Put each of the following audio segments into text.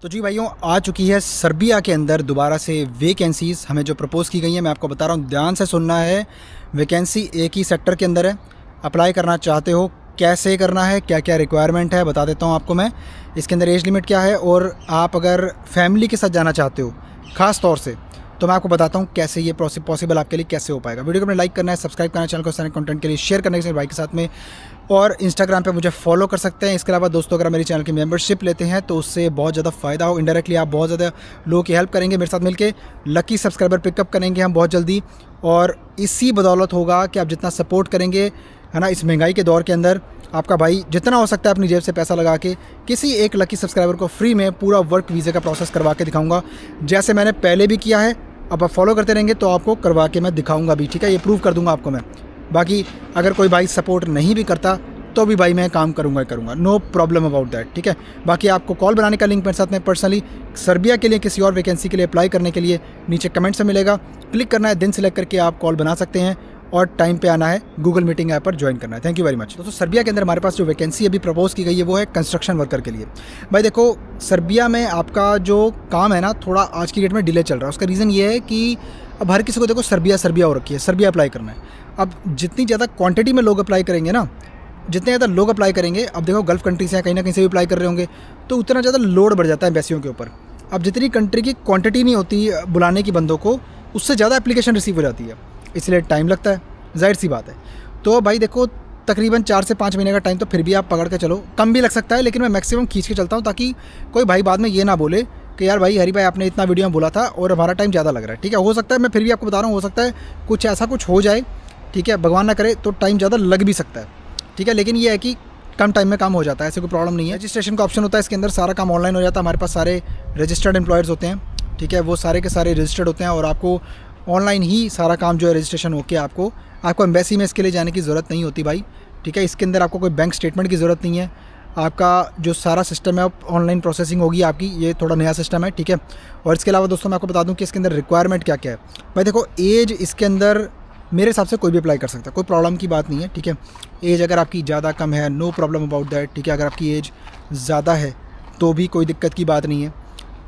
तो जी भाइयों, आ चुकी है सर्बिया के अंदर दोबारा से वैकेंसीज़ हमें जो प्रपोज़ की गई हैं। मैं आपको बता रहा हूँ, ध्यान से सुनना है। वैकेंसी एक ही सेक्टर के अंदर है। अप्लाई करना चाहते हो, कैसे करना है, क्या क्या रिक्वायरमेंट है, बता देता हूँ आपको मैं। इसके अंदर एज लिमिट क्या है, और आप अगर फैमिली के साथ जाना चाहते हो ख़ास तौर से, तो मैं आपको बताता हूँ कैसे ये पॉसिबल आपके लिए कैसे हो पाएगा। वीडियो को अपने लाइक करना है, सब्सक्राइब करना है चैनल को, इस तरह कंटेंट के लिए शेयर करने के भाई के साथ में, और इंस्टाग्राम पे मुझे फॉलो कर सकते हैं। इसके अलावा दोस्तों, अगर मेरे चैनल की मेंबरशिप लेते हैं तो उससे बहुत ज़्यादा फ़ायदा हो। इनडायरेक्टली आप बहुत ज़्यादा लोगों की हेल्प करेंगे, मेरे साथ मिलके लकी सब्सक्राइबर पिकअप करेंगे हम बहुत जल्दी। और इसी बदौलत होगा कि आप जितना सपोर्ट करेंगे, है ना, इस महंगाई के दौर के अंदर आपका भाई जितना हो सकता है अपनी जेब से पैसा लगा के किसी एक लकी सब्सक्राइबर को फ्री में पूरा वर्क वीज़े का प्रोसेस करवा के दिखाऊंगा, जैसे मैंने पहले भी किया है। अब आप फॉलो करते रहेंगे तो आपको करवा के मैं दिखाऊंगा भी, ठीक है, ये प्रूव कर दूंगा आपको मैं। बाकी अगर कोई भाई सपोर्ट नहीं भी करता तो भी भाई मैं काम करूंगा, नो प्रॉब्लम अबाउट दैट, ठीक है। बाकी आपको कॉल बनाने का लिंक मेरे साथ में पर्सनली सर्बिया के लिए किसी और वैकेंसी के लिए अप्लाई करने के लिए नीचे कमेंट से मिलेगा। क्लिक करना है, दिन सेलेक्ट करके आप कॉल बना सकते हैं, और टाइम पे आना है, गूगल मीटिंग ऐप पर ज्वाइन करना है। Thank you very much. दोस्तों, सर्बिया के अंदर हमारे पास जो वैकेंसी अभी प्रपोज की गई है वो है कंस्ट्रक्शन वर्कर के लिए। भाई देखो, सर्बिया में आपका जो काम है ना, थोड़ा आज की डेट में डिले चल रहा है। उसका रीज़न ये है कि अब हर किसी को देखो सर्बिया हो रखी है, सर्बिया अप्लाई करना है। अब जितनी ज़्यादा क्वांटिटी में लोग अप्लाई करेंगे ना, जितने ज़्यादा लोग अप्लाई करेंगे, अब देखो गल्फ़ कंट्री से कहीं ना कहीं से भी अप्लाई कर रहे होंगे, तो उतना ज़्यादा लोड बढ़ जाता है एम्बेसियों के ऊपर। अब जितनी कंट्री की क्वांटिटी नहीं होती बुलाने की बंदों को, उससे ज़्यादा एप्लीकेशन रिसीव हो जाती है, इसलिए टाइम लगता है, जाहिर सी बात है। तो भाई देखो, तकरीबन 4 से 5 महीने का टाइम तो फिर भी आप पकड़ के चलो, कम भी लग सकता है, लेकिन मैं मैक्सिमम खींच के चलता हूँ, ताकि कोई भाई बाद में ये ना बोले कि यार भाई हरी भाई आपने इतना वीडियो में बोला था और हमारा टाइम ज़्यादा लग रहा है, ठीक है। हो सकता है, मैं फिर भी आपको बता रहा हूँ, हो सकता है कुछ ऐसा कुछ हो जाए, ठीक है, भगवान ना करे, तो टाइम ज़्यादा लग भी सकता है, ठीक है। लेकिन ये है कि कम टाइम में काम हो जाता है, ऐसे कोई प्रॉब्लम नहीं है। रजिस्ट्रेशन का ऑप्शन होता है इसके अंदर, सारा काम ऑनलाइन हो जाता है। हमारे पास सारे रजिस्टर्ड एम्प्लॉयर्स होते हैं, ठीक है, वो सारे के सारे रजिस्टर्ड होते हैं, और आपको ऑनलाइन ही सारा काम जो है रजिस्ट्रेशन होकर आपको एम्बेसी में इसके लिए जाने की ज़रूरत नहीं होती भाई, ठीक है। इसके अंदर आपको कोई बैंक स्टेटमेंट की ज़रूरत नहीं है। आपका जो सारा सिस्टम है ऑनलाइन प्रोसेसिंग होगी आपकी, ये थोड़ा नया सिस्टम है, ठीक है। और इसके अलावा दोस्तों, मैं आपको बता दूं कि इसके अंदर रिक्वायरमेंट क्या क्या है। भाई देखो, एज इसके अंदर मेरे हिसाब से कोई भी अप्लाई कर सकता है, कोई प्रॉब्लम की बात नहीं है, ठीक है। एज अगर आपकी ज़्यादा कम है, नो प्रॉब्लम अबाउट दैट, ठीक है। अगर आपकी एज ज़्यादा है तो भी कोई दिक्कत की बात नहीं है।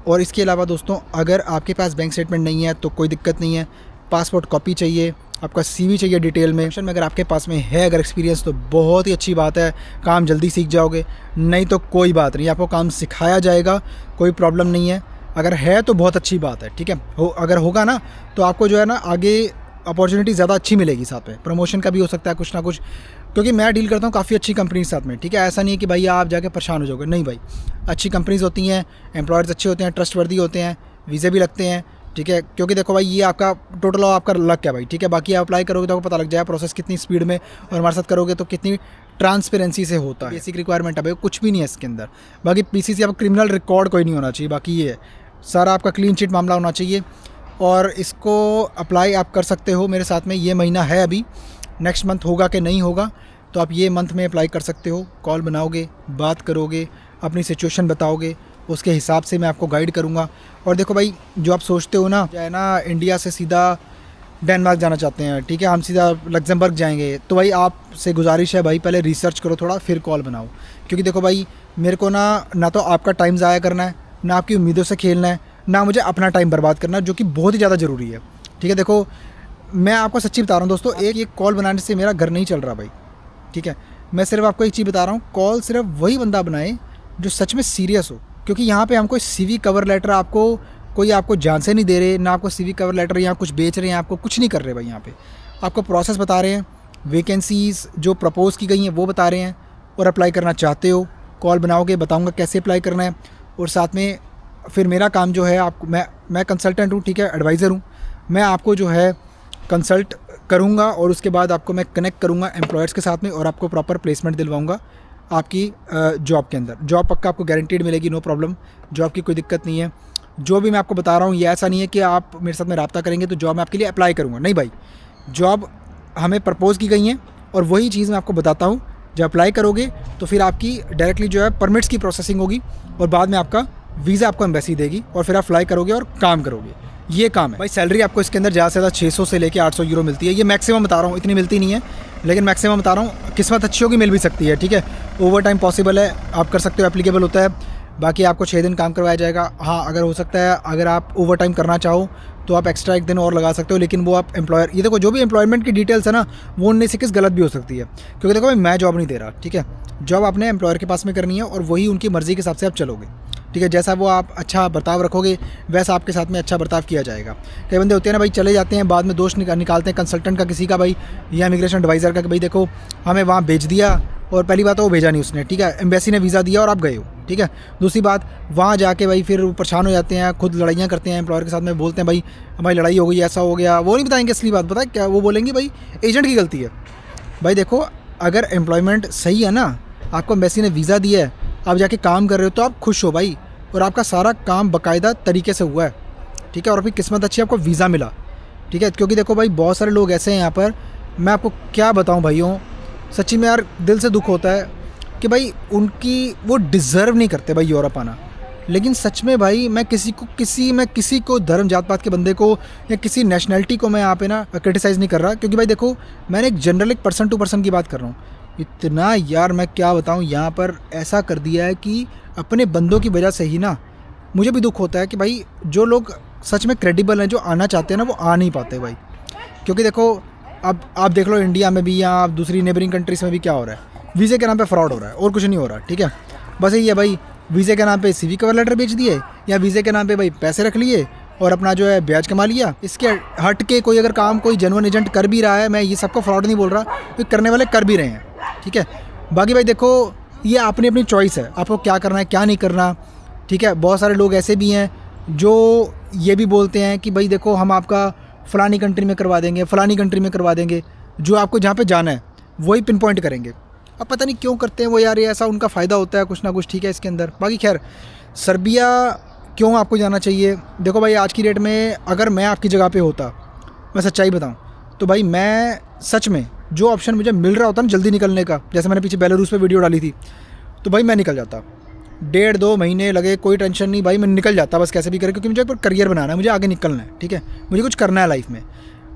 और इसके अलावा दोस्तों, अगर आपके पास बैंक स्टेटमेंट नहीं है तो कोई दिक्कत नहीं है। पासपोर्ट कॉपी चाहिए, आपका CV चाहिए डिटेल में। अगर आपके पास में है अगर एक्सपीरियंस, तो बहुत ही अच्छी बात है, काम जल्दी सीख जाओगे। नहीं तो कोई बात नहीं, आपको काम सिखाया जाएगा, कोई प्रॉब्लम नहीं है। अगर है तो बहुत अच्छी बात है, ठीक है। अगर होगा ना, तो आपको जो है ना आगे अपॉर्चुनिटी ज़्यादा अच्छी मिलेगी, साथ में प्रमोशन का भी हो सकता है कुछ ना कुछ, क्योंकि मैं डील करता हूँ काफ़ी अच्छी कंपनी के साथ में, ठीक है। ऐसा नहीं है कि भाई आप जाके परेशान हो जाओगे, नहीं भाई, अच्छी कंपनीज होती हैं, एम्प्लॉयर्स अच्छे होते हैं, ट्रस्टवर्दी होते हैं, वीज़े भी लगते हैं, ठीक है। क्योंकि देखो भाई, ये आपका टोटल आपका लक है भाई, ठीक है। बाकी आप अप्लाई करोगे तो आपको पता लग जाएगा प्रोसेस कितनी स्पीड में, और हमारे साथ करोगे तो कितनी ट्रांसपेरेंसी से होता है। बेसिक रिक्वायरमेंट है भाई, कुछ भी नहीं है इसके अंदर। बाकी PCC आपका क्रिमिनल रिकॉर्ड कोई नहीं होना चाहिए, बाकी ये है सारा आपका क्लीन चिट मामला होना चाहिए। और इसको अप्लाई आप कर सकते हो मेरे साथ में, ये महीना है अभी, नेक्स्ट मंथ होगा कि नहीं होगा, तो आप ये मंथ में अप्लाई कर सकते हो। कॉल बनाओगे, बात करोगे, अपनी सिचुएशन बताओगे, उसके हिसाब से मैं आपको गाइड करूँगा। और देखो भाई, जो आप सोचते हो ना, है ना, इंडिया से सीधा डेनमार्क जाना चाहते हैं, ठीक है, हम सीधा लग्जमबर्ग जाएंगे, तो भाई आपसे गुजारिश है भाई, पहले रिसर्च करो थोड़ा, फिर कॉल बनाओ। क्योंकि देखो भाई, मेरे को ना तो आपका टाइम ज़ाया करना है, ना आपकी उम्मीदों से खेलना है, ना मुझे अपना टाइम बर्बाद करना है, जो कि बहुत ही ज़्यादा ज़रूरी है, ठीक है। देखो, मैं आपको सच्ची बता रहा हूँ दोस्तों, एक कॉल बनाने से मेरा घर नहीं चल रहा भाई, ठीक है। मैं सिर्फ आपको एक चीज़ बता रहा हूँ, कॉल सिर्फ वही बंदा बनाए जो सच में सीरियस हो। क्योंकि यहाँ पे हम कोई CV कवर लेटर आपको जान से नहीं दे रहे, ना आपको CV कवर लेटर यहाँ कुछ बेच रहे हैं, आपको कुछ नहीं कर रहे भाई। यहाँ पे आपको प्रोसेस बता रहे हैं, वैकेंसीज़ जो प्रपोज़ की गई हैं वो बता रहे हैं, और अप्लाई करना चाहते हो, कॉल बनाओगे, बताऊँगा कैसे अप्लाई करना है। और साथ में फिर मेरा काम जो है, आपको मैं कंसल्टेंट हूँ, ठीक है, एडवाइज़र हूँ। मैं आपको जो है कंसल्ट करूँगा, और उसके बाद आपको मैं कनेक्ट करूँगा एम्प्लॉयर्स के साथ में, और आपको प्रॉपर प्लेसमेंट दिलवाऊँगा आपकी जॉब के अंदर। जॉब पक्का आपको गारंटीड मिलेगी, नो प्रॉब्लम, जॉब की कोई दिक्कत नहीं है। जो भी मैं आपको बता रहा हूँ, ये ऐसा नहीं है कि आप मेरे साथ में रब्ता करेंगे तो जॉब मैं आपके लिए अप्लाई करूँगा, नहीं भाई। जॉब हमें प्रपोज़ की गई हैं, और वही चीज़ मैं आपको बताता हूँ। जब अप्लाई करोगे तो फिर आपकी डायरेक्टली जो है परमिट्स की प्रोसेसिंग होगी, और बाद में आपका वीज़ा आपको एम्बेसी देगी, और फिर आप फ्लाई करोगे और काम करोगे। ये काम है भाई। सैलरी आपको इसके अंदर ज़्यादा से ज़्यादा 600 से लेके 800 यूरो मिलती है, ये मैक्सिमम बता रहा हूँ, इतनी मिलती नहीं है, लेकिन मैक्सिमम बता रहा हूँ। किस्मत अच्छी होगी मिल भी सकती है, ठीक है। ओवर टाइम पॉसिबल है, आप कर सकते हो, एप्लीकेबल होता है। बाकी आपको 6 दिन काम करवाया जाएगा। हाँ, अगर हो सकता है अगर आप ओवर टाइम करना चाहो तो आप एक्स्ट्रा 1 दिन और लगा सकते हो, लेकिन वो आप एम्प्लॉयर, ये देखो जो भी एम्प्लॉयमेंट की डिटेल्स है ना वो 19 से 21 गलत भी हो सकती है, क्योंकि देखो भाई मैं जॉब नहीं दे रहा, ठीक है। जॉब आपने एम्प्लॉयर के पास में करनी है और वही उनकी मर्ज़ी के हिसाब से आप चलोगे, ठीक है। जैसा वो आप अच्छा बर्ताव रखोगे वैसा आपके साथ में अच्छा बर्ताव किया जाएगा। कई बंदे होते हैं ना भाई, चले जाते हैं बाद में दोष निकालते हैं कंसल्टेंट का किसी का भाई, या इमिग्रेशन एडवाइज़र का कि भाई देखो हमें वहाँ भेज दिया और पहली बात तो वो भेजा नहीं उसने, ठीक है। एम्बेसी ने वीज़ा दिया और आप गए हो, ठीक है। दूसरी बात, वहाँ जाके भाई फिर परेशान हो जाते हैं, खुद लड़ाइयाँ करते हैं एम्प्लॉयर के साथ में, बोलते हैं भाई हमारी लड़ाई हो गई, ऐसा हो गया। वो नहीं बताएंगे असली बात, पता है क्या वो बोलेंगे, भाई एजेंट की गलती है। भाई देखो अगर एम्प्लॉयमेंट सही है ना, आपको एम्बेसी ने वीज़ा दिया है, आप जाके काम कर रहे हो तो आप खुश हो भाई, और आपका सारा काम बाकायदा तरीके से हुआ है, ठीक है। और अपनी किस्मत अच्छी, आपको वीज़ा मिला, ठीक है। क्योंकि देखो भाई बहुत सारे लोग ऐसे हैं यहाँ पर, मैं आपको क्या बताऊँ भाइयों, सच्ची में यार दिल से दुख होता है कि भाई उनकी वो डिज़र्व नहीं करते भाई यूरोप आना। लेकिन सच में भाई मैं किसी को धर्म जात पात के बंदे को या किसी नेशनैलिटी को मैं यहाँ पे ना क्रिटिसाइज़ नहीं कर रहा, क्योंकि भाई देखो मैंने एक जनरल एक पर्सन टू पर्सन की बात कर रहा हूँ। इतना यार मैं क्या बताऊँ, यहाँ पर ऐसा कर दिया है कि अपने बंदों की वजह से ही ना मुझे भी दुख होता है कि भाई जो लोग सच में क्रेडिबल हैं, जो आना चाहते हैं ना, वो आ नहीं पाते भाई। क्योंकि देखो अब आप देख लो इंडिया में भी या आप दूसरी नेबरिंग कंट्रीज़ में भी क्या हो रहा है, वीज़े के नाम पे फ्रॉड हो रहा है और कुछ नहीं हो रहा, ठीक है। बस यही है भाई, वीज़े के नाम पे सीवी कवर लेटर बेच दिए या वीज़े के नाम पे भाई पैसे रख लिए और अपना जो है ब्याज कमा लिया। इसके हट के कोई अगर काम कोई जेन्युइन एजेंट कर भी रहा है, मैं ये सबको फ्रॉड नहीं बोल रहा, तो करने वाले कर भी रहे हैं, ठीक है। बाकी भाई देखो ये अपनी अपनी चॉइस है, आपको क्या करना है क्या नहीं करना, ठीक है। बहुत सारे लोग ऐसे भी हैं जो ये भी बोलते हैं कि भाई देखो हम आपका फ़लानी कंट्री में करवा देंगे, फ़लानी कंट्री में करवा देंगे, जो आपको जहाँ पे जाना है वही पिन पॉइंट करेंगे। अब पता नहीं क्यों करते हैं वो यार, ये ऐसा उनका फ़ायदा होता है कुछ ना कुछ, ठीक है इसके अंदर। बाकी खैर सर्बिया क्यों आपको जाना चाहिए, देखो भाई आज की डेट में अगर मैं आपकी जगह पे होता, मैं सच्चाई बताऊँ तो भाई मैं सच में जो ऑप्शन मुझे मिल रहा होता ना जल्दी निकलने का, जैसे मैंने पीछे बेलारूस पे वीडियो डाली थी, तो भाई मैं निकल जाता। 1.5-2 महीने लगे कोई टेंशन नहीं भाई, मैं निकल जाता बस कैसे भी करे, क्योंकि मुझे एक करियर बनाना है, मुझे आगे निकलना है, ठीक है। मुझे कुछ करना है लाइफ में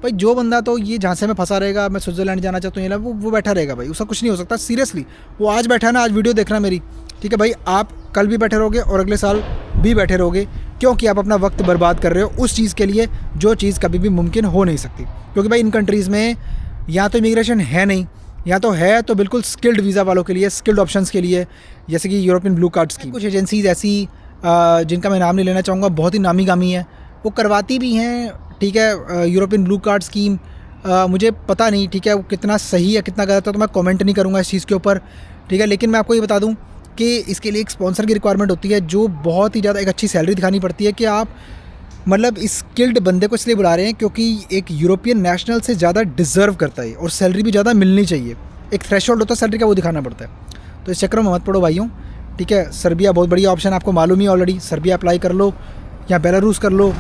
भाई। जो बंदा तो ये झांसे में फंसा रहेगा, मैं स्विट्ज़रलैंड जाना चाहता हूँ, ये वो बैठा रहेगा भाई, उसका कुछ नहीं हो सकता सीरियसली। वो आज बैठा है ना, आज वीडियो देखना मेरी, ठीक है भाई, आप कल भी बैठे रहोगे और अगले साल भी बैठे रहोगे, क्योंकि आप अपना वक्त बर्बाद कर रहे हो उस चीज़ के लिए जो चीज़ कभी भी मुमकिन हो नहीं सकती। क्योंकि भाई इन कंट्रीज़ में या तो इमिग्रेशन है नहीं, या तो है तो बिल्कुल स्किल्ड वीज़ा वालों के लिए, स्किल्ड ऑप्शंस के लिए, जैसे कि यूरोपियन ब्लू कार्ड्स की कुछ एजेंसीज़ ऐसी जिनका मैं नाम नहीं लेना चाहूँगा, बहुत ही नामी गामी है, वो करवाती भी हैं, ठीक है। यूरोपियन ब्लू कार्ड स्कीम मुझे पता नहीं, ठीक है, वो कितना सही है कितना गलत है तो मैं कमेंट नहीं करूँगा इस चीज़ के ऊपर, ठीक है। लेकिन मैं आपको ये बता दूँ कि इसके लिए एक स्पॉन्सर की रिक्वायरमेंट होती है, जो बहुत ही ज़्यादा एक अच्छी सैलरी दिखानी पड़ती है कि आप मतलब इस स्किल्ड बंदे को इसलिए बुला रहे हैं क्योंकि एक यूरोपियन नेशनल से ज़्यादा डिज़र्व करता है और सैलरी भी ज़्यादा मिलनी चाहिए। एक थ्रेशोल्ड होता है सैलरी का, वो दिखाना पड़ता है। तो इस चक्कर में मत पड़ो भाइयों, ठीक है। सर्बिया बहुत बढ़िया ऑप्शन, आपको मालूम ही ऑलरेडी, सर्बिया अप्लाई कर लो या बेलारूस कर लो,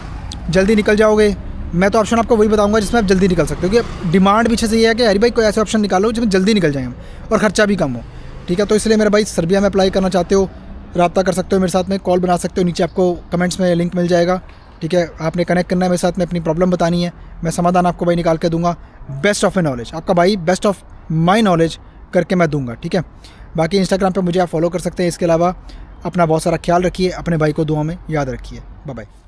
जल्दी निकल जाओगे। मैं तो ऑप्शन आपको वही बताऊंगा जिसमें आप जल्दी निकल सकते हो, क्योंकि डिमांड पीछे से ये है कि अरे भाई कोई ऐसे ऑप्शन निकालो जिसमें जल्दी निकल जाएँ हम और ख़र्चा भी कम हो, ठीक है। तो इसलिए मेरे भाई सर्बिया में अप्लाई करना चाहते हो, रब्ता कर सकते हो मेरे साथ में, कॉल बना सकते हो, नीचे आपको कमेंट्स में लिंक मिल जाएगा, ठीक है। आपने कनेक्ट करना है मेरे साथ में, अपनी प्रॉब्लम बतानी है, मैं समाधान आपको भाई निकाल के दूंगा, बेस्ट ऑफ ए नॉलेज, आपका भाई बेस्ट ऑफ माई नॉलेज करके मैं दूंगा, ठीक है। बाकी इंस्टाग्राम पे मुझे आप फॉलो कर सकते हैं। इसके अलावा अपना बहुत सारा ख्याल रखिए, अपने भाई को दुआ में याद रखिए। Bye bye.